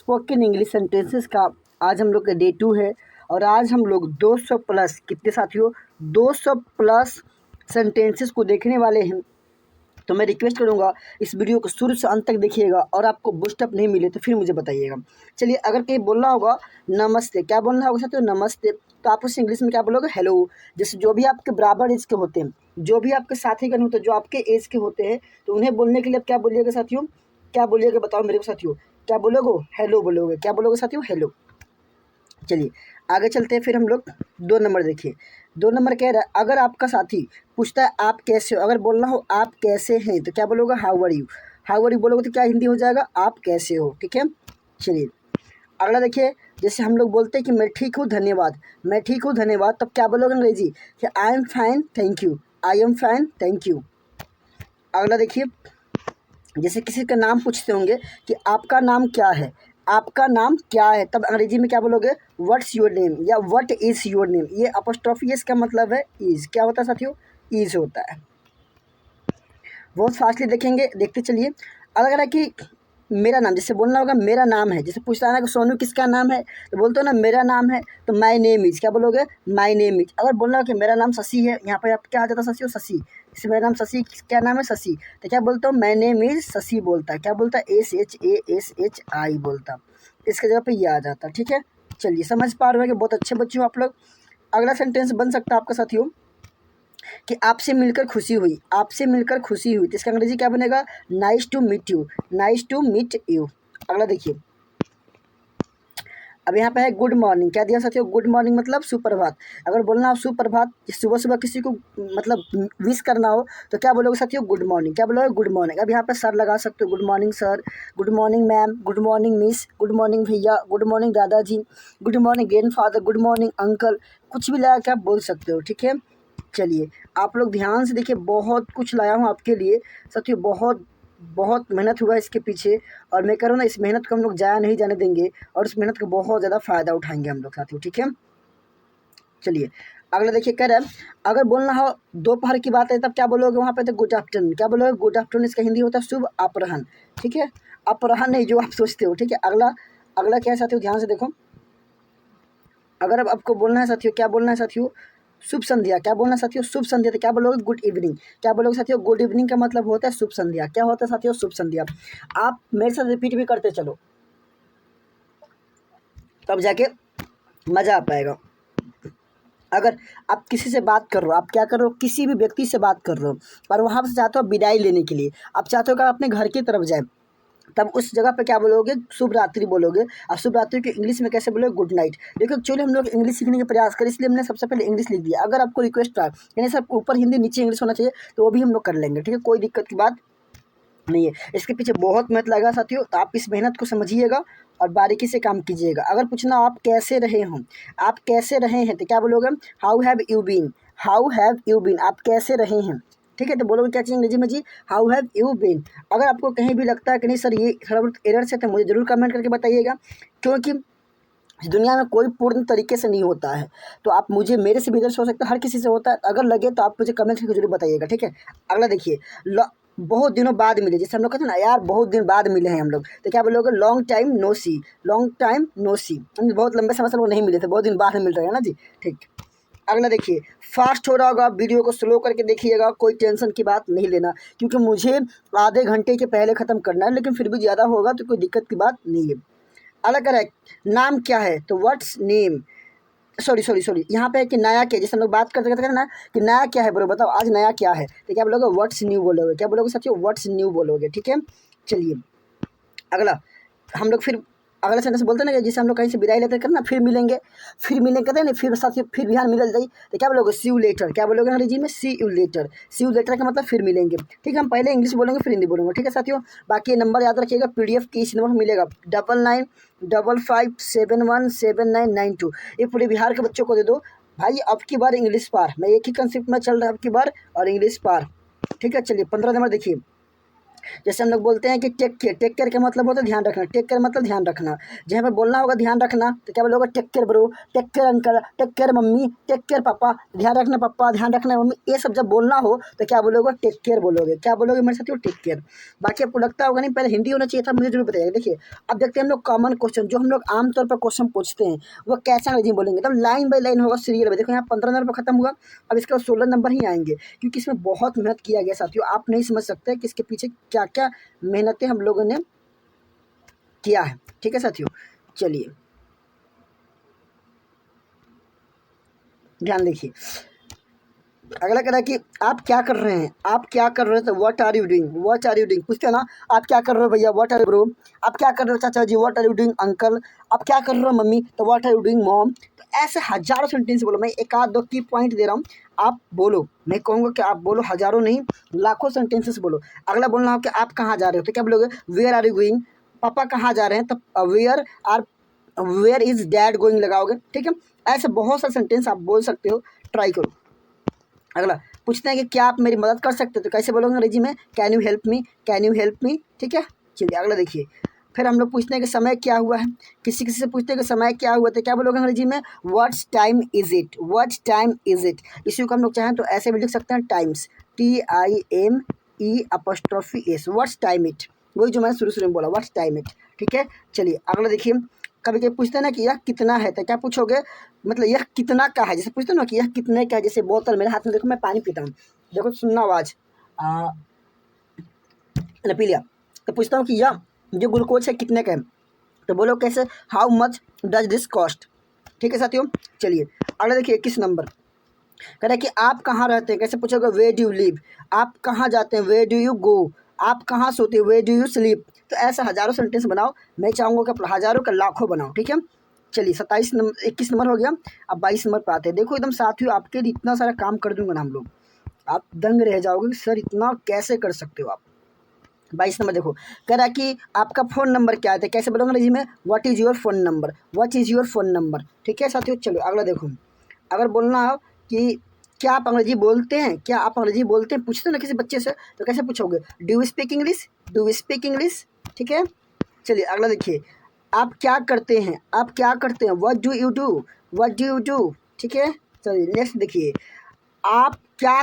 Spoken English sentences का आज हम लोग का डे 2 है और आज हम लोग 200 प्लस कितने साथियों 200 प्लस सेंटेंसेस को देखने वाले हैं। तो मैं रिक्वेस्ट करूंगा इस वीडियो को शुरू से अंत तक देखिएगा और आपको बूस्टअप नहीं मिले तो फिर मुझे बताइएगा। चलिए, अगर कहीं बोलना होगा नमस्ते, क्या बोलना होगा साथियों? नमस्ते। तो आप उस इंग्लिश में क्या बोलोगे? हेलो। जैसे जो भी आपके बराबर एज के होते हैं, जो भी आपके साथीगण होते हैं, जो आपके एज के होते हैं, तो उन्हें बोलने के लिए आप क्या बोलिएगा साथियों? क्या बोलिएगा बताओ मेरे को साथियों? क्या बोलोगे? हेलो बोलोगे। क्या बोलोगे साथियों? हेलो। चलिए आगे चलते हैं। फिर हम लोग 2 नंबर देखिए। 2 नंबर कह रहा है, अगर आपका साथी पूछता है आप कैसे हो, अगर बोलना हो आप कैसे हैं तो क्या बोलोगे? How are you. How are you बोलोगे तो क्या हिंदी हो जाएगा? आप कैसे हो। ठीक है। चलिए अगला देखिए। जैसे हम लोग बोलते हैं कि मैं ठीक हूँ धन्यवाद, मैं ठीक हूँ धन्यवाद, तब क्या बोलोगे अंग्रेजी? कि I am fine thank you, I am fine thank you. अगला देखिए, जैसे किसी का नाम पूछते होंगे कि आपका नाम क्या है, आपका नाम क्या है, तब अंग्रेजी में क्या बोलोगे? व्हाट्स योर नेम या व्हाट इज़ योर नेम। ये अपॉस्ट्रोफी इसका मतलब है इज़। क्या होता है साथियों? इज़ होता है। बहुत फास्टली देखेंगे, देखते चलिए। अगर है कि मेरा नाम, जैसे बोलना होगा मेरा नाम है, जैसे पूछता है ना कि सोनू किसका नाम है, तो बोलते हो ना मेरा नाम है, तो माई नेम इज़। क्या बोलोगे? My name is. अगर बोलना हो कि मेरा नाम शशि है, यहाँ पे आप क्या आ जाता है शशि? शशि। जैसे मेरा नाम शशि, क्या नाम है? शशि। तो क्या बोलता हूँ? माई नेम इज़ शशि बोलता है। क्या बोलता है? SHASHI बोलता। इसके जगह पे ये आ जाता। ठीक है। चलिए समझ पा रहे हो कि बहुत अच्छे बच्चे हो आप लोग। अगला सेंटेंस बन सकता है आपका साथियों कि आपसे मिलकर खुशी हुई, आपसे मिलकर खुशी हुई, तो इसका अंग्रेजी क्या बनेगा? Nice to meet you, nice to meet you. अगला देखिए, अब यहाँ पे है गुड मॉर्निंग। क्या दिया साथियों? गुड मॉर्निंग मतलब सुप्रभात। अगर बोलना हो सुप्रभात, सुबह सुबह किसी को मतलब विश करना हो तो क्या बोलोगे साथियों? Good morning. क्या बोलोगे? Good morning. अब यहाँ पे सर लगा सकते हो, good morning sir, good morning ma'am, good morning miss, good morning भैया, गुड मॉर्निंग दादाजी, good morning grandfather, good morning uncle, कुछ भी लगा के आप बोल सकते हो। ठीक है। चलिए आप लोग ध्यान से देखिए, बहुत कुछ लाया हूँ आपके लिए साथियों। बहुत बहुत मेहनत हुआ है इसके पीछे और मैं कह रहा हूँ ना, इस मेहनत को हम लोग ज़ाया नहीं जाने देंगे और इस मेहनत का बहुत ज़्यादा फ़ायदा उठाएंगे हम लोग साथियों। ठीक है। चलिए अगला देखिए, कह रहा है अगर बोलना हो दोपहर की बात है तब क्या बोलोगे वहाँ पे? तो गुड आफ्टरनून। क्या बोलोगे? Good afternoon. इसका हिंदी होता है शुभ अपराह्न। ठीक है। अपराह्न नहीं जो आप सोचते हो। ठीक है। अगला अगला क्या है साथियों? ध्यान से देखो। अगर अब आपको बोलना है साथियों, क्या बोलना है साथियों? शुभ संध्या। क्या बोलना है साथियों? शुभ संध्या। तो क्या बोलोगे? Good evening. क्या बोलोगे साथियों? गुड इवनिंग का मतलब होता है शुभ संध्या। क्या होता है साथियों? शुभ संध्या। आप मेरे साथ रिपीट भी करते चलो, तब जाके मज़ा आ पाएगा। अगर आप किसी से बात कर रहे हो, आप क्या कर रहे हो? किसी भी व्यक्ति से बात कर रहे हो और वहाँ से चाहते हो विदाई लेने के लिए, आप चाहते हो कि आप अपने घर की तरफ जाए, तब उस जगह पे क्या बोलोगे? शुभ रात्रि बोलोगे। और शुभ रात्रि को इंग्लिश में कैसे बोलोगे? Good night. देखो एक्चुअली हम लोग इंग्लिश सीखने का प्रयास करें, इसलिए हमने सबसे पहले इंग्लिश लिख दिया। अगर आपको रिक्वेस्ट है यानी सर ऊपर हिंदी नीचे इंग्लिश होना चाहिए, तो वो भी हम लोग कर लेंगे। ठीक है, कोई दिक्कत की बात नहीं है। इसके पीछे बहुत मेहनत लगा साथियों, तो आप इस मेहनत को समझिएगा और बारीकी से काम कीजिएगा। अगर पूछना आप कैसे रहे हों, आप कैसे रहे हैं, तो क्या बोलोगे? How have you been, how have you been, आप कैसे रहे हैं। ठीक है। तो बोलोगे क्या चाहिए अंग्रेजी में जी? How have you been. अगर आपको कहीं भी लगता है कि नहीं सर ये थोड़ा बहुत एरर से, तो मुझे ज़रूर कमेंट करके बताइएगा, क्योंकि इस दुनिया में कोई पूर्ण तरीके से नहीं होता है। तो आप मुझे, मेरे से भी इधर से हो सकता है, हर किसी से होता है। अगर लगे तो आप मुझे कमेंट करके जरूर बताइएगा। ठीक है। अगला देखिए, बहुत दिनों बाद मिले, जैसे हम लोग कहते हैं ना यार बहुत दिन बाद मिले हैं हम लोग, तो क्या बोलोगे? लॉन्ग टाइम नो सी, लॉन्ग टाइम नो सी, बहुत लंबे समय से लोग नहीं मिले थे, बहुत दिन बाद मिल रहे हैं ना जी। ठीक। अगला देखिए, फास्ट हो रहा होगा, वीडियो को स्लो करके देखिएगा, कोई टेंशन की बात नहीं लेना, क्योंकि मुझे आधे घंटे के पहले ख़त्म करना है, लेकिन फिर भी ज़्यादा होगा तो कोई दिक्कत की बात नहीं है। अलग करेक्ट, नाम क्या है? तो what's name, sorry sorry sorry, यहाँ पे है कि नया क्या, जैसे हम लोग बात करते करते ना कि नया क्या है ब्रो, बताओ आज नया क्या है, तो क्या बोलोगे? व्हाट्स न्यू बोलोगे। क्या बोलोगे साथियों? व्हाट्स न्यू बोलोगे। ठीक है। चलिए अगला हम लोग फिर अगला सेंटेंस बोलते हैं ना कि जैसे हम लोग कहीं से विदाई लेते करना, फिर मिलेंगे, फिर मिलेंगे कहते हैं ना, फिर साथियों फिर बिहार मिल जाए, तो क्या बोलोगे? See you later. क्या बोलोगे अंग्रेजी में? See you later. See you later का मतलब फिर मिलेंगे। ठीक है। हम पहले इंग्लिश बोलेंगे फिर हिंदी बोलेंगे। ठीक है साथियों। बाकी ये नंबर याद रखिएगा, PDF की इस नंबर पर मिलेगा 9955717992। ये पूरे बिहार के बच्चों को दे दो भाई, अब की बार इंग्लिश पार। मैं एक ही कंसेप्ट में चल रहा है, अब की बार और इंग्लिश पार। ठीक है। चलिए 15 नंबर देखिए, जैसे हम लोग बोलते हैं कि टेक केयर का मतलब होता है ध्यान रखना, टेक केयर मतलब ध्यान रखना। जहाँ पे बोलना होगा ध्यान रखना तो क्या बोलोगे, take care bro, take care uncle, take care mummy, take care papa, ध्यान रखना पापा, ध्यान रखना मम्मी, ये सब जब बोलना हो तो क्या बोलोगे, टेक केयर बोलोगे। क्या बोलोगे मेरे साथियों, टेक केयर। बाकी आपको लगता होगा नहीं, पहले हिंदी होना चाहिए था, मुझे जरूर बताइएगा। देखिए अब देखते हैं हम लोग कॉमन क्वेश्चन, जो हम लोग आमतौर पर क्वेश्चन पूछते हैं वो कैसे अंग्रेजी में बोलेंगे, एकदम लाइन बाई लाइन होगा, सीरियल में। देखो यहाँ 15 नंबर खत्म हुआ, अब इसके बाद 16 नंबर ही आएंगे, क्योंकि इसमें बहुत मेहनत किया गया साथियों। आप नहीं समझ सकते कि इसके पीछे क्या क्या मेहनतें हम लोगों ने किया है। ठीक है साथियों, चलिए ध्यान देखिए। अगला कह रहा है कि आप क्या कर रहे हैं, आप क्या कर रहे हो, तो what are you doing, what are you doing पूछते हैं ना, आप क्या कर रहे हो भैया, व्हाट आर यू ब्रो, आप क्या कर रहे हो चाचा जी, what are you doing uncle, आप क्या कर रहे हो मम्मी, तो what are you doing mom. तो ऐसे हजारों सेंटेंस बोलो, मैं एक आध दो की पॉइंट दे रहा हूँ, आप बोलो। मैं कहूँगा कि आप बोलो, हजारों नहीं लाखों सेंटेंसेस बोलो। अगला बोलना हो कि आप कहाँ जा रहे हो, तो क्या बोलोगे, वेयर आर यू गोइंग, पापा कहाँ जा रहे हैं, तो वेयर इज डैड गोइंग लगाओगे। ठीक है, ऐसे बहुत सारे सेंटेंस आप बोल सकते हो, ट्राई करो। अगला पूछते हैं कि क्या आप मेरी मदद कर सकते हो, तो कैसे बोलोगे अंग्रेजी में, can you help me, can you help me. ठीक है, चलिए अगला देखिए। फिर हम लोग पूछते हैं कि समय क्या हुआ है, किसी किसी से पूछते हैं कि समय क्या हुआ, तो क्या बोलोगे अंग्रेजी में, what's time is it, what's time is it. इसी को हम लोग चाहें तो ऐसे भी लिख सकते हैं, times, TIME', what's time it, वही जो मैंने शुरू में बोला, व्हाट्स टाइम इट। ठीक है, चलिए अगला देखिए। कभी कभी पूछते हैं ना कि यह कितना है, तो क्या पूछोगे, मतलब यह कितना का है, जैसे पूछते हो ना कि यह कितने का है, जैसे बोतल मेरे हाथ में, देखो मैं पानी पीता हूँ, देखो सुनना आवाज़, मैंने पी लिया, तो पूछता हूँ कि यह जो ग्लूकोज है कितने का है, तो बोलो कैसे, how much does this cost. ठीक है साथियों, चलिए अगला देखिए 21 नंबर। कह रहा है कि आप कहाँ रहते हैं, कैसे पूछोगे, वे डू यू लिव, आप कहाँ जाते हैं, वे डू यू गो, आप कहाँ सोते हैं, वे डू यू स्लीप। तो ऐसे हजारों सेंटेंस बनाओ, मैं चाहूँगा कि हजारों का लाखों बनाओ। ठीक है, चलिए 27 नंबर, 21 नंबर हो गया, अब 22 नंबर पे आते हैं। देखो एकदम साथियों, आपके लिए इतना सारा काम कर दूंगा ना हम लोग, आप दंग रह जाओगे कि सर इतना कैसे कर सकते हो आप। 22 नंबर देखो, कह रहा है कि आपका फ़ोन नंबर क्या है, तो कैसे बोलोगे अंग्रेजी में, what is your phone number, what is your phone number. ठीक है साथियों, चलो अगला देखो। अगर बोलना हो कि क्या आप अंग्रेजी बोलते हैं, क्या आप अंग्रेजी बोलते हैं, पूछते हो ना किसी बच्चे से, तो कैसे पूछोगे, do you speak English, do you speak English. ठीक है, चलिए अगला देखिए। आप क्या करते हैं, आप क्या करते हैं, what do you do, what do you do. ठीक है, चलिए नेक्स्ट देखिए। आप क्या,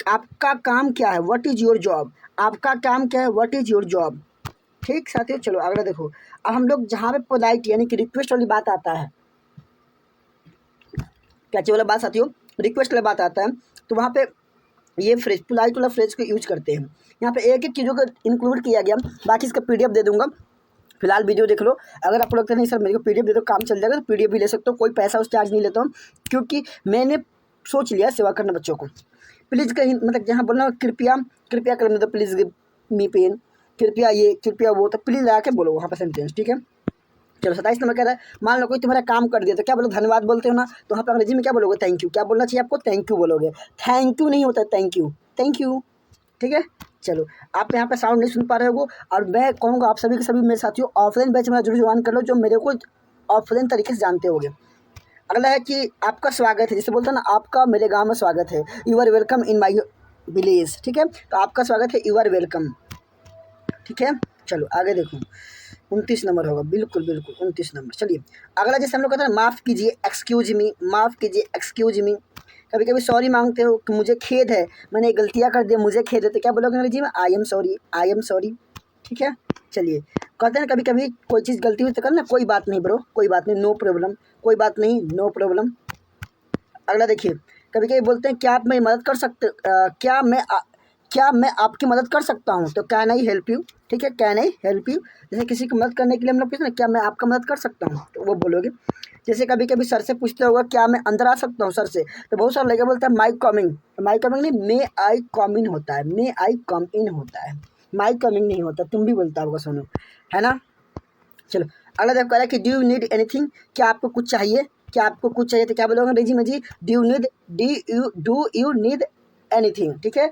आपका काम क्या है, व्हाट इज़ योर जॉब, आपका काम क्या है, व्हाट इज़ योर जॉब। ठीक साथियों, चलो अगला देखो। अब हम लोग जहाँ पे पोलाइट यानी कि रिक्वेस्ट वाली बात आता है, कैचे वाला बात साथियों, रिक्वेस्ट वाला बात आता है, तो वहाँ पे ये फ्रेज, पोलाइट वाला फ्रेज को यूज करते हैं। यहाँ पे एक एक चीज़ों को इंक्लूड किया गया, बाकी इसका PDF दे दूंगा, फिलहाल वीडियो देख लो। अगर आप लोग नहीं सर मेरे को PDF दे दो काम चल जाएगा, तो PDF भी ले सकते हो, कोई पैसा उस चार्ज नहीं लेता हूँ, क्योंकि मैंने सोच लिया सेवा करना बच्चों को। प्लीज़ कहीं मतलब जहाँ बोलना कृपया, कृपया कर दो, प्लीज़ गिव मी पेन, कृपया ये कृपया वो, तो प्लीज़ लगा के बोलो वहाँ पर सेंटेंस। ठीक है, चलो 27 नंबर कह रहा है, मान लो कोई तुम्हारा काम कर दिया, तो क्या बोलो, धन्यवाद बोलते हो ना, तो वहाँ पर अंग्रेजी में क्या बोलोगे, थैंक यू। क्या बोलना चाहिए आपको, थैंक यू बोलोगे, थैंक यू नहीं होता, थैंक यू, थैंक यू। ठीक है, चलो आप यहाँ पे साउंड नहीं सुन पा रहे हो, और मैं कहूँगा आप सभी के सभी मेरे साथियों ऑफलाइन बैच में जरूर ज्वाइन कर लो, जो मेरे को ऑफलाइन तरीके से जानते होगे। अगला है कि आपका स्वागत है, जैसे बोलते हैं ना, आपका मेरे गांव में स्वागत है, you are welcome in my village. ठीक है, तो आपका स्वागत है, यू आर वेलकम। ठीक है, चलो आगे देखो, 29 नंबर होगा, बिल्कुल बिल्कुल 29 नंबर। चलिए अगला, जैसे हम लोग कहते हैं माफ़ कीजिए, एक्सक्यूज मी, माफ़ कीजिए, एक्सक्यूज मी। कभी कभी सॉरी मांगते हो कि मुझे खेद है, मैंने गलतियाँ कर दी, मुझे खेद है, तो क्या बोलोगे अंग्रेजी में, I am sorry, I am sorry. ठीक है, चलिए कहते हैं कभी कभी कोई चीज़ गलती हुई तो करना, कोई बात नहीं ब्रो, कोई बात नहीं, नो प्रॉब्लम, कोई बात नहीं, नो प्रॉब्लम। अगला देखिए, कभी कभी बोलते हैं क्या आप मेरी मदद कर सकते, क्या मैं आपकी मदद कर सकता हूँ, तो कैन आई हेल्प यू। ठीक है, कैन आई हेल्प यू, जैसे किसी की मदद करने के लिए हम लोग पूछते हैं क्या मैं आपका मदद कर सकता हूँ, तो वो बोलोगे। जैसे कभी कभी सर से पूछते होगा क्या मैं अंदर आ सकता हूँ सर से, तो बहुत सारे लगे बोलता है माई कमिंग, माई कमिंग नहीं, मे आई कम इन होता है, मे आई कम इन होता है, माई कमिंग नहीं होता, तुम भी बोलता होगा सोनू, है ना। चलो अगला देखो, कह रहा है कि डू यू नीड एनीथिंग, क्या आपको कुछ चाहिए, क्या आपको कुछ चाहिए, तो क्या बोलोगे अंग्रेजी में जी, डू यू नीड एनीथिंग। ठीक है,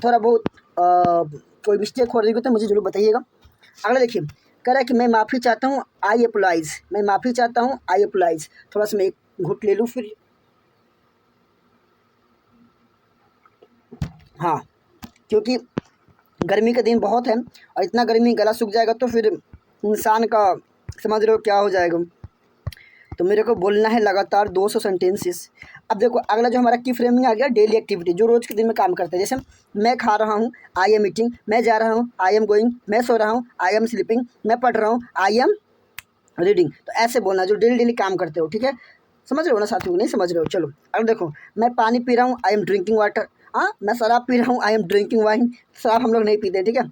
थोड़ा बहुत कोई मिस्टेक हो रही हो तो मुझे जरूर बताइएगा। अगला देखिए, कह रहा है कि मैं माफ़ी चाहता हूँ, आई अप्लाइज, मैं माफ़ी चाहता हूँ, आई अप्लाइज। थोड़ा सा मैं एक घूंट ले लूँ फिर, हाँ, क्योंकि गर्मी का दिन बहुत है और इतना गर्मी गला सूख जाएगा तो फिर इंसान का समझ रहे हो क्या हो जाएगा। तो मेरे को बोलना है लगातार 200 सेंटेंसेस। अब देखो अगला जो हमारा की फ्रेमिंग आ गया डेली एक्टिविटी, जो रोज़ के दिन में काम करते हैं। जैसे मैं खा रहा हूँ, आई एम ईटिंग, मैं जा रहा हूँ, आई एम गोइंग, मैं सो रहा हूँ, आई एम स्लीपिंग, मैं पढ़ रहा हूँ, आई एम रीडिंग। तो ऐसे बोलना जो डेली डेली काम करते हो, ठीक है। समझ रहे हो ना साथियों, नहीं समझ रहे हो? चलो अब देखो, मैं पानी पी रहा हूँ, आई एम ड्रिंकिंग वाटर। हाँ, मैं शराब पी रहा हूँ, आई एम ड्रिंकिंग वाइन। शराब हम लोग नहीं पीते, ठीक है।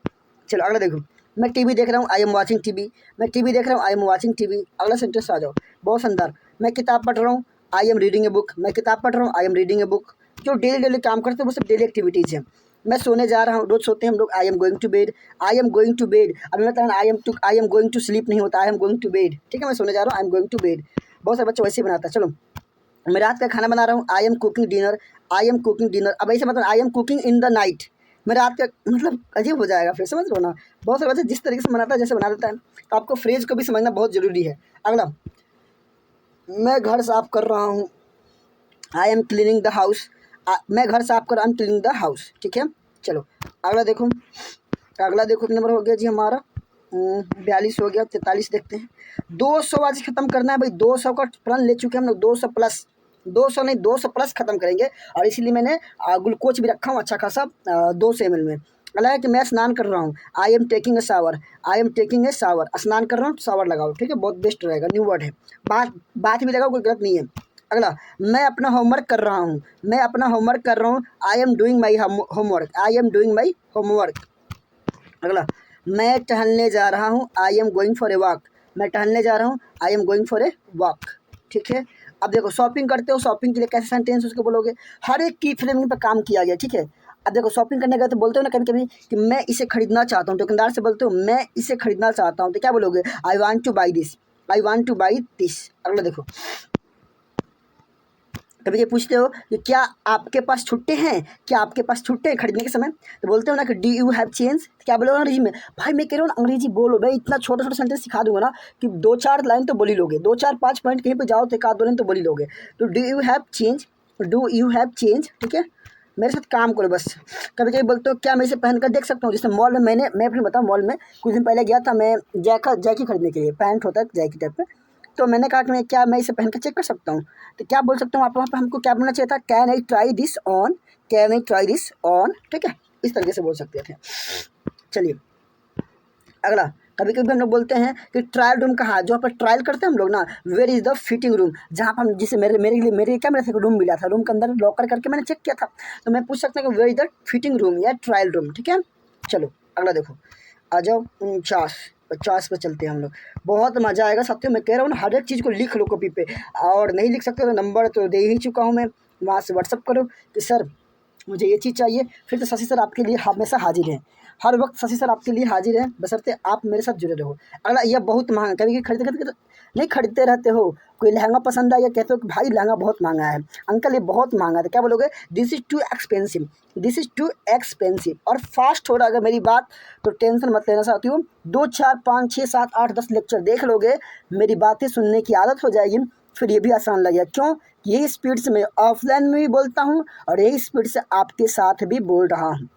चलो अगला देखो, मैं टीवी देख रहा हूँ, आई एम वाचिंग टीवी। मैं टीवी देख रहा हूँ, आई एम वाचिंग टीवी। अगला सेंटेंस आ जाओ, बहुत शानदार। मैं किताब पढ़ रहा हूँ, I am reading a book. मैं किताब पढ़ रहा हूँ, I am reading a book. जो डेली डेली काम करते हैं वो सब डेली एक्टिविटीज़ हैं। मैं सोने जा रहा हूँ, रोज सोते हैं हम लोग, I am going to bed. I am going to bed, अभी मतलब I am going to sleep नहीं होता, I am going to bed, ठीक है। मैं सोने जा रहा हूँ, I am going to bed. बहुत सारे बच्चे वैसे ही बनाता है। चलो मैं रात का खाना बना रहा हूँ, I am cooking dinner. I am cooking dinner, अब ऐसे मतलब I am cooking in the night. मैं रात का, मतलब अजीब हो जाएगा फिर, समझ लो ना। बहुत सारे बच्चे जिस तरीके से बनाता है जैसे बना देता है, तो आपको फ्रेज को भी समझना बहुत ज़रूरी है। अगला, मैं घर साफ कर रहा हूँ, I M cleaning the house. मैं घर साफ कर, I am cleaning the house, ठीक है। चलो अगला देखो, अगला देखो कितना नंबर हो गया जी हमारा, 42 हो गया। 43 देखते हैं। 200 आज ख़त्म करना है भाई, 200 का प्रण ले चुके हैं हम लोग, 200 प्लस, 200 नहीं 200 प्लस ख़त्म करेंगे। और इसीलिए मैंने ग्लूकोज भी रखा हूँ अच्छा खासा, 200 ml में। अगला है कि मैं स्नान कर रहा हूँ, I am taking a shower. I am taking a shower, स्नान कर रहा हूँ, शावर लगाओ, ठीक है, बहुत बेस्ट रहेगा, न्यू वर्ड है। बात भी लगाओ, कोई गलत नहीं है। अगला, मैं अपना होमवर्क कर रहा हूँ। मैं अपना होमवर्क कर रहा हूँ, I am doing my homework. I am doing my homework. अगला, मैं टहलने जा रहा हूँ, I am going for a walk. मैं टहलने जा रहा हूँ, I am going for a walk, ठीक है। अब देखो शॉपिंग करते हो, शॉपिंग के लिए कैसे सेंटेंस उसको बोलोगे, हर एक की फ्रेमिंग पर काम किया गया, ठीक है। अब देखो शॉपिंग करने गए तो बोलते हो ना कभी कभी कि मैं इसे खरीदना चाहता हूँ, दुकानदार से बोलते हो मैं इसे खरीदना चाहता हूँ, तो क्या बोलोगे, I want two by this. I want two by this. अगला देखो, कभी ये पूछते हो कि क्या आपके पास छुट्टे हैं, क्या आपके पास छुट्टे हैं खरीदने के समय, तो बोलते हो ना कि डू यू हैव चेंज। क्या बोलोगे अंग्रेजी में, भाई मैं कह रहा हूँ ना अंग्रेजी बोलो, भाई इतना छोटा छोटा सेंटेंस सिखा दूंगा ना कि 2-4 लाइन तो बोल ही लोगे, 2-4-5 पॉइंट कहीं पे जाओ तो 1-2 लाइन तो बोल ही लोगे। तो do you have change, do you have change, ठीक है। मेरे साथ काम करो बस। कभी कभी बोलते हो क्या मैं इसे पहन कर देख सकता हूँ, जैसे मॉल में मैं अपनी बताऊँ, मॉल में कुछ दिन पहले गया था मैं, जैकी खरीदने के लिए, पैंट होता है जैकी टाइप का। तो मैंने कहा कि मैं इसे पहन कर चेक कर सकता हूँ। तो क्या बोल सकता हूँ आप वहाँ पे, हमको क्या बोलना चाहिए था, can I try this on, can I try this on, ठीक है, इस तरीके से बोल सकते थे। चलिए अगला, कभी कभी हम लोग बोलते हैं कि ट्रायल रूम कहाँ, जो पर ट्रायल करते हैं हम लोग ना, where is the fitting room, जहाँ पर हम, जिसे मेरे क्या मेरे रूम मिला था, रूम के अंदर लॉकर करके मैंने चेक किया था, तो मैं पूछ सकता हूँ कि where is the fitting room या ट्रायल रूम, ठीक है। चलो अगला देखो, आ जाओ 50 पे चलते हैं हम लोग। बहुत मज़ा आएगा साथियों, मैं कह रहा हूँ ना, हर एक चीज़ को लिख लो कॉपी पे, और नहीं लिख सकते तो नंबर तो दे ही चुका हूँ मैं, वहाँ से व्हाट्सअप करो कि सर मुझे ये चीज़ चाहिए, फिर तो शशि सर आपके लिए हमेशा हाजिर हैं, हर वक्त शशि सर आपके लिए हाजिर हैं, बशर्ते आप मेरे साथ जुड़े रहो। अगला, यह बहुत महंगा, कभी खरीदते खरीदते नहीं खरीदते रहते हो, कोई लहंगा पसंद आया, कहते हो कि भाई लहंगा बहुत महंगा है, अंकल ये बहुत महंगा है, तो क्या बोलोगे, this is too expensive, this is too expensive. और फास्ट हो रहा अगर मेरी बात तो टेंशन मत लेना साथियों, 2 4 5 6 7 8 10 लेक्चर देख लोगे, मेरी बातें सुनने की आदत हो जाएगी, फिर ये भी आसान लगेगा। क्यों, यही स्पीड से मैं ऑफलाइन में भी बोलता हूँ और यही स्पीड से आपके साथ भी बोल रहा हूँ।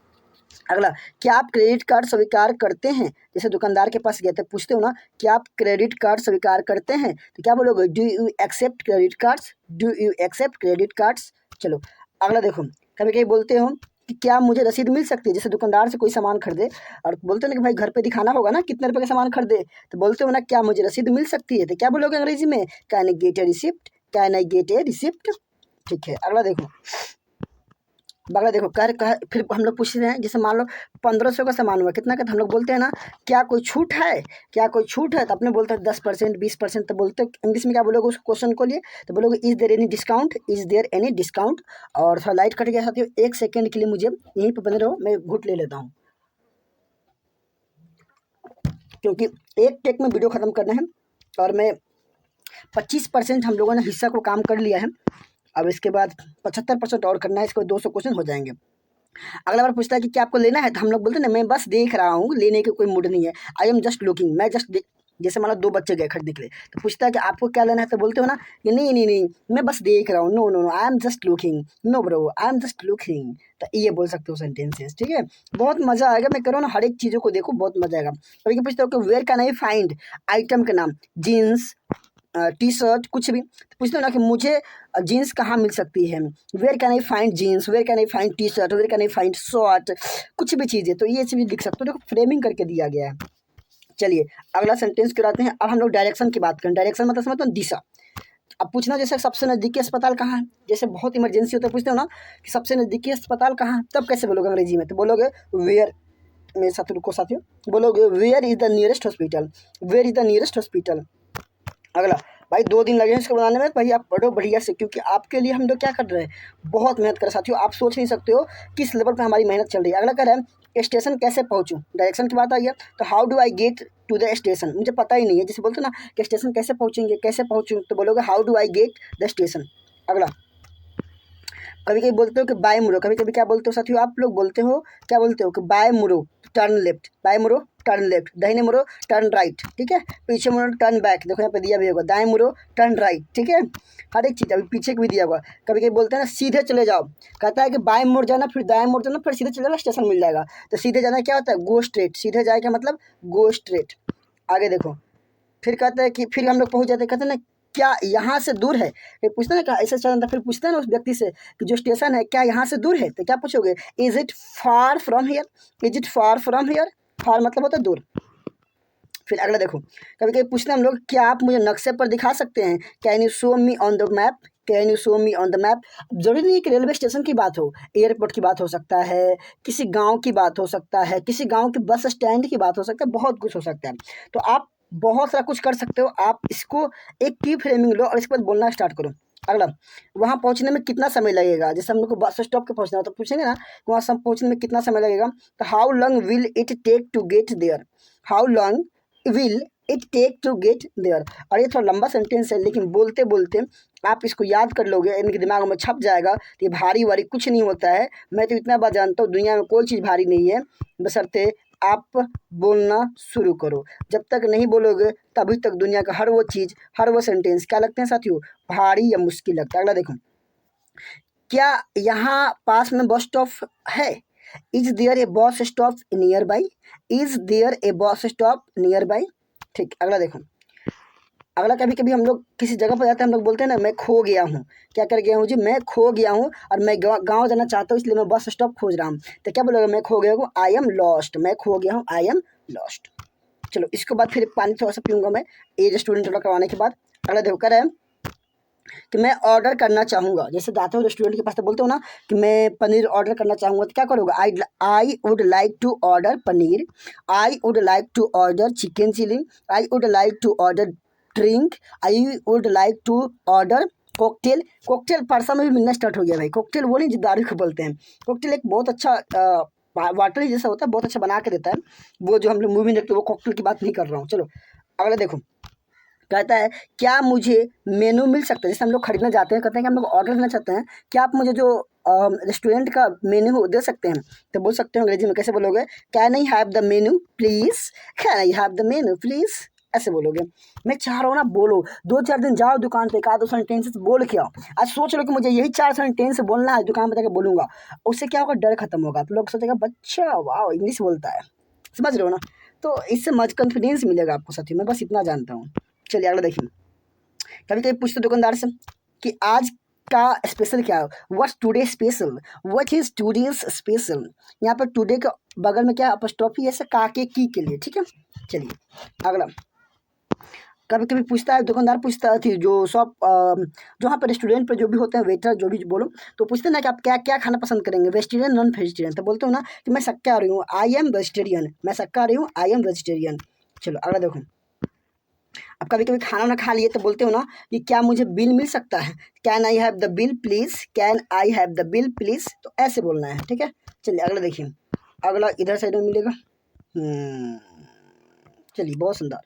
अगला, क्या आप क्रेडिट कार्ड स्वीकार करते हैं, जैसे दुकानदार के पास गए थे, पूछते हो ना क्या आप क्रेडिट कार्ड स्वीकार करते हैं, तो क्या बोलोगे, do you accept credit cards, do you accept credit cards. चलो अगला देखो, कभी कभी बोलते हो कि क्या मुझे रसीद मिल सकती है, जैसे दुकानदार से कोई सामान खरीदे और बोलते हो ना कि भाई घर पे दिखाना होगा ना कितने रुपए का सामान खरीदे, तो बोलते हो ना क्या मुझे रसीद मिल सकती है, तो क्या बोलोगे अंग्रेजी में, can I gate A receipt, can I gate A receipt, ठीक है। अगला देखो, अगला देखो कह फिर हम लोग पूछते हैं, जैसे मान लो 1500 का सामान हुआ, कितना का, तो हम लोग बोलते हैं ना क्या कोई छूट है, क्या कोई छूट है, तो अपने बोलते हैं 10% 20%, तो बोलते हो इंग्लिश में क्या बोलोगे उस क्वेश्चन को लिए, तो बोलोगे is there any discount, is there any discount. और थोड़ा लाइट कट गया साथियों, 1 सेकंड के लिए मुझे यहीं पर बने रहो, मैं घूट ले लेता हूँ, क्योंकि एक टेक में वीडियो ख़त्म करना है और मैं 25% हम लोगों ने हिस्सा को काम कर लिया है, अब इसके बाद 75% और करना है, इसको 200 क्वेश्चन हो जाएंगे। अगला बार पूछता है कि क्या आपको लेना है, तो हम लोग बोलते हैं ना मैं बस देख रहा हूँ, लेने की कोई मूड नहीं है, आई एम जस्ट लुकिंग, मैं जस्ट जैसे मान लो 2 बच्चे गए खरीदने के लिए, तो पूछता है कि आपको क्या लेना है, तो बोलते हो ना कि नहीं नहीं नहीं मैं बस देख रहा हूँ, no no no I am just looking, no bro I am just looking. तो ये बोल सकते हो सेंटेंसेस, ठीक है। बहुत मज़ा आएगा, मैं करूँ ना हर एक चीज़ों को देखो, बहुत मज़ा आएगा। कभी कभी पूछते हो कि where can I find, item के नाम जीन्स, टी शर्ट, कुछ भी, तो पूछते हो ना कि मुझे जीन्स कहाँ मिल सकती है, where can I find jeans, where can I find T shirt, where can I find shirt, कुछ भी चीज़ है तो ये चीज़ लिख सकते हो। देखो फ्रेमिंग करके दिया गया है। चलिए अगला सेंटेंस कराते हैं। अब हम लोग डायरेक्शन की बात करें। डायरेक्शन मतलब समझते हो दिशा। अब पूछना जैसे सबसे नज़दीकी अस्पताल कहाँ है, जैसे बहुत इमरजेंसी होता है, पूछते हो ना कि सबसे नज़दीकी अस्पताल कहाँ है, तब कैसे बोलोगे अंग्रेजी में, तो बोलोगे वेयर, मेरे साथ रुको साथियों, बोलोगे where is the nearest hospital, where is the nearest hospital. अगला, भाई 2 दिन लगे हैं इसको बनाने में, भाई आप पढ़ो बढ़िया से, क्योंकि आपके लिए हम लोग क्या कर रहे हैं, बहुत मेहनत कर रहे हैं साथियों। आप सोच नहीं सकते हो किस लेवल पे हमारी मेहनत चल रही है। अगला कह रहा है स्टेशन कैसे पहुँचूँ, डायरेक्शन की बात आई है, तो how do I get to the station, मुझे पता ही नहीं है, जैसे बोलते हो ना कि स्टेशन कैसे पहुँचेंगे, कैसे पहुँचूँ, तो बोलोगे how do I get the station. अगला, कभी कभी बोलते हो कि बाय मुड़ो, कभी कभी क्या बोलते हो साथियों, आप लोग बोलते हो क्या बोलते हो कि बाय मुड़ो टर्न लेफ्ट, बाय मुड़ो टर्न लेफ्ट, दाहिने मुड़ो टर्न राइट, ठीक है, पीछे मुड़ो टर्न बैक, देखो यहाँ पे दिया भी होगा, दाएं मुड़ो टर्न राइट, ठीक है, हर एक चीज़ अभी पीछे भी दिया होगा। कभी कभी बोलते हैं ना सीधे चले जाओ, कहता है कि बाएं मुड़ जाना, फिर दाएं मुड़ जाना, फिर सीधे चले जाना, स्टेशन मिल जाएगा। तो सीधे जाना क्या होता है, गो स्ट्रेट, सीधे जाएगा मतलब गो स्ट्रेट। आगे देखो, फिर कहते हैं कि फिर हम लोग पहुँच जाते हैं, कहते हैं ना क्या यहाँ से दूर है, ये पूछता है ना क्या ऐसे चलता, फिर पूछता है ना उस व्यक्ति से कि जो स्टेशन है क्या यहाँ से दूर है, तो क्या पूछोगे, is it far from here, is it far from here, far मतलब होता है दूर। फिर अगला देखो, कभी कभी पूछते हैं हम लोग क्या आप मुझे नक्शे पर दिखा सकते हैं, can you show me on the map, can you show me on the map. जरूरी नहीं है कि रेलवे स्टेशन की बात हो, एयरपोर्ट की बात हो सकता है, किसी गांव की बात हो सकता है, किसी गांव के बस स्टैंड की बात हो सकता है, बहुत कुछ हो सकता है। तो आप बहुत सारा कुछ कर सकते हो। आप इसको एक की फ्रेमिंग लो और इसके बाद बोलना स्टार्ट करो। अगला, वहाँ पहुँचने में कितना समय लगेगा, जैसे हम लोग को बस स्टॉप पे पहुँचना हो तो पूछेंगे ना कि वहाँ सब पहुँचने में कितना समय लगेगा, तो how long will it take to get there, how long will it take to get there. और ये थोड़ा लंबा सेंटेंस है, लेकिन बोलते बोलते आप इसको याद कर लोगे, इनके दिमाग में छप जाएगा। तो ये भारी वारी कुछ नहीं होता है, मैं तो इतना बात जानता हूँ, दुनिया में कोई चीज़ भारी नहीं है, बशर्ते आप बोलना शुरू करो। जब तक नहीं बोलोगे तभी तक दुनिया का हर वो चीज़, हर वो सेंटेंस क्या लगते हैं साथियों, भारी या मुश्किल लगता है। अगला देखो, क्या यहाँ पास में बस स्टॉप है, is there a bus stop nearby, is there a bus stop nearby. ठीक, अगला देखो, अगला कभी कभी हम लोग किसी जगह पर जाते हैं, हम लोग बोलते हैं ना मैं खो गया हूँ, क्या कर गया हूँ जी, मैं खो गया हूँ और मैं गाँव जाना चाहता हूँ, इसलिए मैं बस स्टॉप खोज रहा हूँ, तो क्या बोलोगे, मैं खो गया हूँ, आई एम लॉस्ट, मैं खो गया हूँ, आई एम लॉस्ट। चलो इसके बाद फिर पानी थोड़ा सा पीऊँगा मैं, ये रेस्टोरेंट थोड़ा करवाने के बाद। अगला देखो कर है कि मैं ऑर्डर करना चाहूँगा, जैसे जाते हो रेस्टोरेंट के पास तो बोलते हो ना कि मैं पनीर ऑर्डर करना चाहूँगा, तो क्या करोगे, I would like to order paneer, I would like to order chicken chilli, I would like to order drink, I would like to order cocktail. Cocktail पारसा में भी मिलना स्टार्ट हो गया भाई, कॉकटेल वो नहीं जो दारू को बोलते हैं, कॉकटेल एक बहुत अच्छा वाटर जैसा होता है, बहुत अच्छा बना के देता है, वो जो हम लोग मूवी देखते हैं, वो कॉकटेल की बात नहीं कर रहा हूँ। चलो अगला देखो, कहता है क्या मुझे मेनू मिल सकता है, जैसे हम लोग खरीदने जाते हैं, कहते हैं कि हम लोग ऑर्डर करना चाहते हैं, क्या आप मुझे जो रेस्टोरेंट का मेनू दे सकते हैं, तो बोल सकते हैं अंग्रेजी में, कैसे बोलोगे, can I have the menu please, can I have the menu please, ऐसे बोलोगे। मैं चाह रहा हूँ ना बोलो, 2-4 दिन जाओ दुकान पे, एक आध 2 सेंटेंसेस बोल के आओ। आज सोच लो कि मुझे यही 4 सेंटेंस बोलना है, दुकान पे जाकर बोलूँगा, उससे क्या होगा, डर खत्म होगा, तो लोग सोचेगा बच्चा वाह इंग्लिश बोलता है, समझ रहे हो ना, तो इससे मच कॉन्फिडेंस मिलेगा आपको साथियों, मैं बस इतना जानता हूँ। चलिए अगला देखिए, कभी कभी पूछते दुकानदार से कि आज का स्पेशल क्या है, what's today special, what is today's special. यहाँ पर टुडे के बगल में क्या अपस्ट्रॉफी ऐसे काके की के लिए, ठीक है। चलिए अगला, कभी कभी पूछता है दुकानदार, पूछता है जो शॉप जो वहाँ पर रेस्टोरेंट पर जो भी होते हैं वेटर जो भी बोलो, तो पूछते हैं ना कि आप क्या क्या खाना पसंद करेंगे, वेजिटेरियन नॉन वेजिटेरियन, तो बोलते हो ना कि मैं शाकाहारी हूँ, आई एम वेजिटेरियन, मैं शाकाहारी हूँ, आई एम वेजिटेरियन। चलो अगला देखो, अब कभी कभी खाना ना खा लिए तो बोलते हो ना कि क्या मुझे बिल मिल सकता है, can I have the bill please, can I have the bill please, तो ऐसे बोलना है, ठीक है। चलिए अगला देखिए, अगला इधर साइड में मिलेगा। चलिए बहुत सुंदर,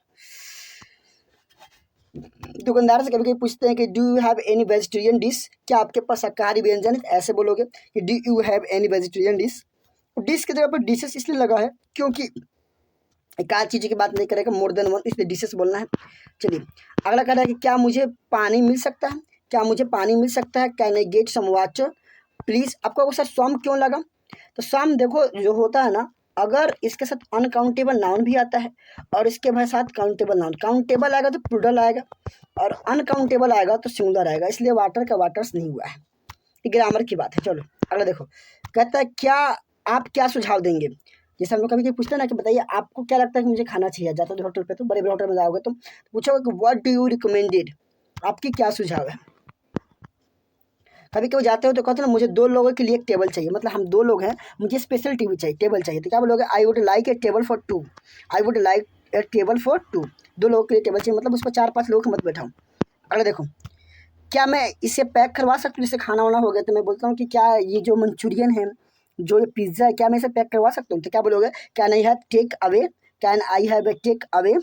दुकानदार से कभी कभी पूछते हैं कि do you have any vegetarian dish, क्या आपके पास शाकाहारी व्यंजन है, ऐसे बोलोगे कि do you have any vegetarian dish. Dish की जगह पर डिशेस इसलिए लगा है क्योंकि एक आध चीज़ की बात नहीं करेगा, मोर देन वन, इसलिए डिशेस बोलना है। चलिए अगला कह रहा है कि क्या मुझे पानी मिल सकता है, क्या मुझे पानी मिल सकता है, can I get some water please. आपको सर सम क्यों लगा? तो सम देखो जो होता है ना, अगर इसके साथ अनकाउंटेबल नाउन भी आता है और इसके भाई साथ काउंटेबल नाउन, काउंटेबल आएगा तो प्लूरल आएगा और अनकाउंटेबल आएगा तो सिंगुलर आएगा, इसलिए वाटर का वाटर्स नहीं हुआ है, ये ग्रामर की बात है। चलो अगला देखो, कहता है क्या आप क्या सुझाव देंगे। जैसे हम लोग कभी कभी पूछते हैं ना कि बताइए आपको क्या लगता है कि मुझे खाना चाहिए, जाता हो होटल पे तो बड़े बड़े होटल में जाओगे तो पूछोगे कि व्हाट डू यू रिकमेंडेड, आपकी क्या सुझाव है। कभी कभी जाते हो तो कहते हो ना मुझे 2 लोगों के लिए एक टेबल चाहिए, मतलब हम 2 लोग हैं, मुझे स्पेशल टेबल चाहिए, तो क्या बोलोगे, आई would like a table for 2, I would like a table for 2, 2 लोगों के लिए टेबल चाहिए, मतलब उस पर 4-5 लोगों को मत बैठाऊँ। अगला देखो, क्या मैं इसे पैक करवा सकती हूँ, जैसे खाना वाना हो गया तो मैं बोलता हूँ कि क्या ये जो मंचूरियन है, जो ये पिज़्ज़ा है, क्या मैं इसे पैक करवा सकता हूँ, तो क्या बोलोगे, can I have takeaway, can I have a takeaway.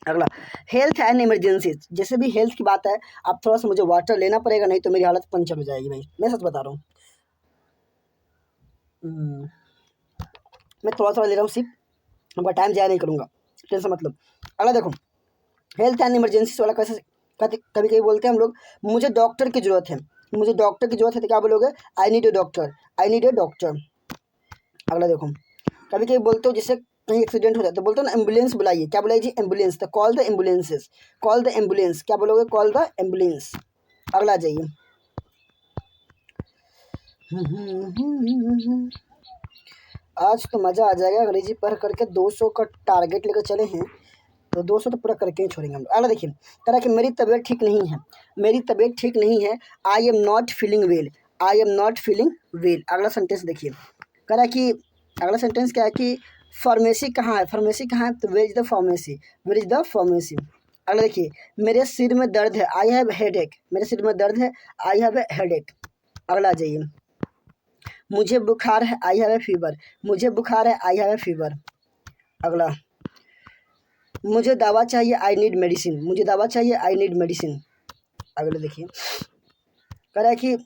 अगला, हेल्थ एंड इमरजेंसीज, जैसे भी हेल्थ की बात है, आप थोड़ा सा मुझे वाटर लेना पड़ेगा, नहीं तो मेरी हालत पंचर हो जाएगी भाई, मैं सच बता रहा हूँ। मैं थोड़ा थोड़ा ले रहा हूँ सिर्फ, आपका टाइम ज़ाया नहीं करूँगा, टेंशन मतलब। अगला देखो, हेल्थ एंड इमरजेंसी वाला कैसे कभी कभी बोलते हैं हम लोग, मुझे डॉक्टर की ज़रूरत है, मुझे डॉक्टर की ज़रूरत है, तो क्या बोलोगे, I need a doctor, I need a doctor. अगला देखो, कभी कभी बोलते हो जैसे कहीं एक्सीडेंट हो जाता है तो बोलते हो ना एम्बुलेंस बुलाइए, क्या बुलाइए जी, एम्बुलेंस, तो call the ambulances, call the ambulance, क्या बोलोगे, कॉल द एम्बुलेंस। अगला जाइए, आज तो मज़ा आ जाएगा, अंग्रेजी पढ़ करके 200 का टारगेट लेकर चले हैं, तो 200 तो पूरा करके ही छोड़ेंगे हम। अगला देखिए, कह रहा है कि मेरी तबीयत ठीक नहीं है, मेरी तबीयत ठीक नहीं है, I am not feeling well, I am not feeling well. अगला सेंटेंस देखिए, कह रहा है कि अगला सेंटेंस क्या है कि फार्मेसी कहाँ है, फार्मेसी कहाँ है, तो where is the pharmacy, where is the pharmacy. अगला देखिए, मेरे सिर में दर्द है, आई हैव हेडेक, मेरे सिर में दर्द है, आई हैव ए हेडेक। अगला जाइए, मुझे बुखार है, आई हैव ए फीवर, मुझे बुखार है, आई हैव ए फीवर। अगला, मुझे दवा चाहिए, आई नीड मेडिसिन, मुझे दवा चाहिए, आई नीड मेडिसिन। अगले देखिए, कह रहा है कि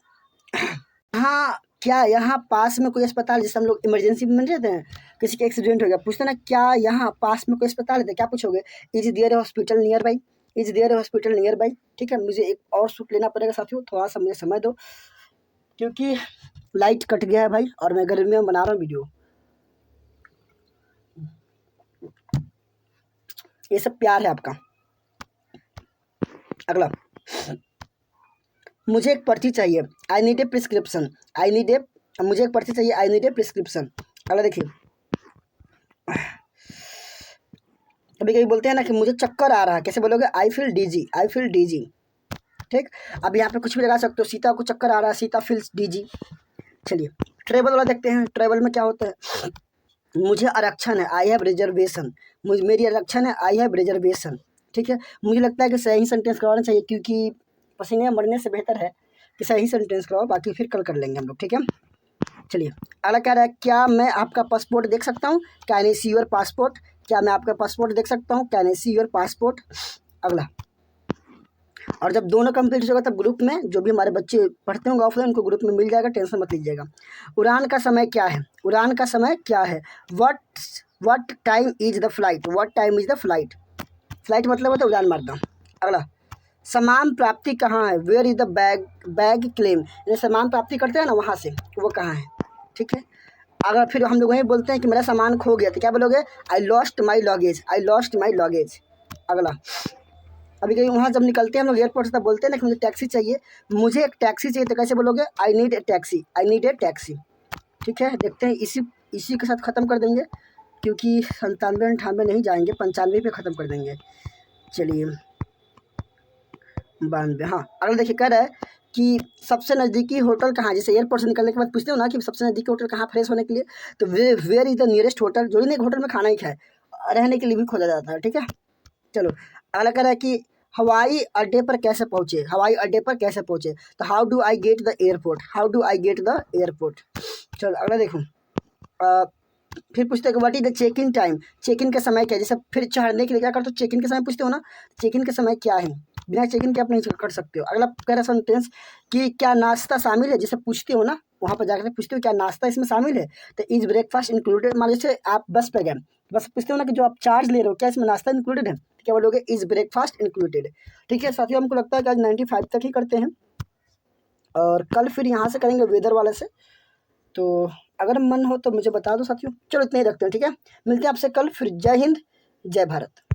हाँ क्या यहाँ पास में कोई अस्पताल, जैसे हम लोग इमरजेंसी में रहते हैं, किसी का एक्सीडेंट हो गया, पूछते ना क्या यहाँ पास में कोई अस्पताल है, क्या पूछोगे, is there hospital nearby, is there hospital nearby. ठीक है, मुझे एक और सूट लेना पड़ेगा साथियों, थोड़ा सा मुझे समय दो, क्योंकि लाइट कट गया है भाई और मैं गर्मी में बना रहा हूँ वीडियो। ये सब प्यार है आपका। अगला, मुझे एक पर्ची चाहिए, I need a prescription, I need a, मुझे एक पर्ची चाहिए, आई नीड ए प्रिस्क्रिप्शन। अगला देखिए, कभी कभी बोलते हैं ना कि मुझे चक्कर आ रहा है, कैसे बोलोगे, I feel DG, I feel DG. ठीक, अब यहाँ पे कुछ भी लगा सकते हो, सीता को चक्कर आ रहा है, सीता फील्स डीजी। चलिए ट्रेवल वाला देखते हैं, ट्रेवल में क्या होता है, मुझे आरक्षण है, आई हैव रिजर्वेशन, मुझे मेरी आरक्षण है, आई हैव रिजर्वेशन। ठीक है, मुझे लगता है कि सही सेंटेंस करवाना चाहिए, क्योंकि पसीने मरने से बेहतर है कि सही सेंटेंस करवाओ, बाकी फिर कल कर लेंगे हम लोग। ठीक है, चलिए अगला कह रहा है, क्या मैं आपका पासपोर्ट देख सकता हूँ, can I see your passport, क्या मैं आपका पासपोर्ट देख सकता हूँ, can I see your passport. अगला, और जब दोनों कंप्लीट होगा तब ग्रुप में जो भी हमारे बच्चे पढ़ते होंगे ऑफलाइन उनको ग्रुप में मिल जाएगा, टेंशन मत लीजिएगा। उड़ान का समय क्या है, उड़ान का समय क्या है, what time is the flight, what time is the flight, flight मतलब होता है उड़ान मारना। अगला, सामान प्राप्ति कहाँ है, where is the bag claim, ये सामान प्राप्ति करते हैं ना वहाँ से, वो कहाँ है। ठीक है, अगर फिर हम लोग वहीं बोलते हैं कि मेरा सामान खो गया, तो क्या बोलोगे, I lost my luggage, I lost my luggage. अगला, अभी कहीं वहाँ जब निकलते हैं हम लोग एयरपोर्ट से तब बोलते हैं ना कि मुझे टैक्सी चाहिए, मुझे एक टैक्सी चाहिए, तो कैसे बोलोगे, I need a taxi, I need a taxi. ठीक है, देखते हैं इसी के साथ ख़त्म कर देंगे, क्योंकि 97-98 नहीं जाएंगे, 95 पे ख़त्म कर देंगे। चलिए 92, हाँ। अगला देखिए, कह रहा है कि सबसे नज़दीकी होटल कहाँ है, जैसे एयरपोर्ट से निकलने के बाद पूछते हो ना कि सबसे नज़दीकी होटल कहाँ फ्रेश होने के लिए, तो where is the nearest hotel, जो नहीं होटल में खाना ही खाए, रहने के लिए भी खोजा जाता है। ठीक है, चलो अगला कह रहा है कि हवाई अड्डे पर कैसे पहुँचे, हवाई अड्डे पर कैसे पहुँचे, तो how do I get the airport, how do I get the airport. चलो अगला देखो, फिर पूछते हैं कि what is the check in time, check in का समय क्या है, जैसे फिर चढ़ने के लिए क्या करते हो, चेक इन के समय पूछते हो ना, चेक इन का समय क्या है, बिना चेक इन के आप नहीं कर सकते हो। अगला कह रहा सेंटेंस कि क्या नाश्ता शामिल है, जैसे पूछते हो ना वहाँ पर जाकर पूछते हो क्या नाश्ता इसमें शामिल है, तो इज ब्रेकफास्ट इंक्लूडेड। मान लीजिए आप बस पे गए, बस पूछते हो ना कि जो आप चार्ज ले रहे हो क्या इसमें नाश्ता इंक्लूडेड है, तो क्या बोलोगे इज ब्रेकफास्ट इंक्लूडेड। ठीक है साथियों, हमको लगता है कि आज 95 तक ही करते हैं और कल फिर यहाँ से करेंगे वेदर वाले से। तो अगर मन हो तो मुझे बता दो साथियों। चलो इतना ही रखते हैं, ठीक है, मिलते हैं आपसे कल फिर। जय हिंद, जय भारत।